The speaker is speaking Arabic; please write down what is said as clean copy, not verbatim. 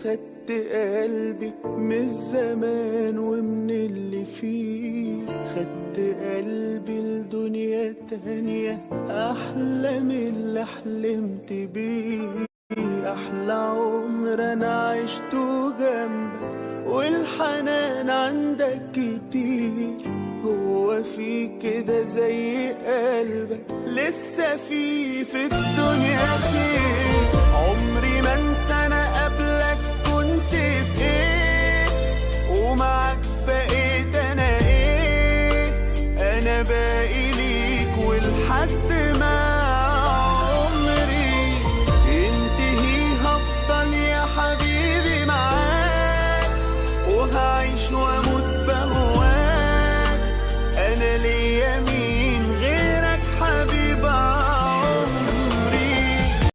خدت قلبي من الزمان ومن اللي فيه، خدت قلبي لدنيا تانية أحلى من اللي حلمت بيه. أحلى عمر أنا عشته جنبك والحنان عندك كتير. هو في كده زي قلبك لسه في الدنيا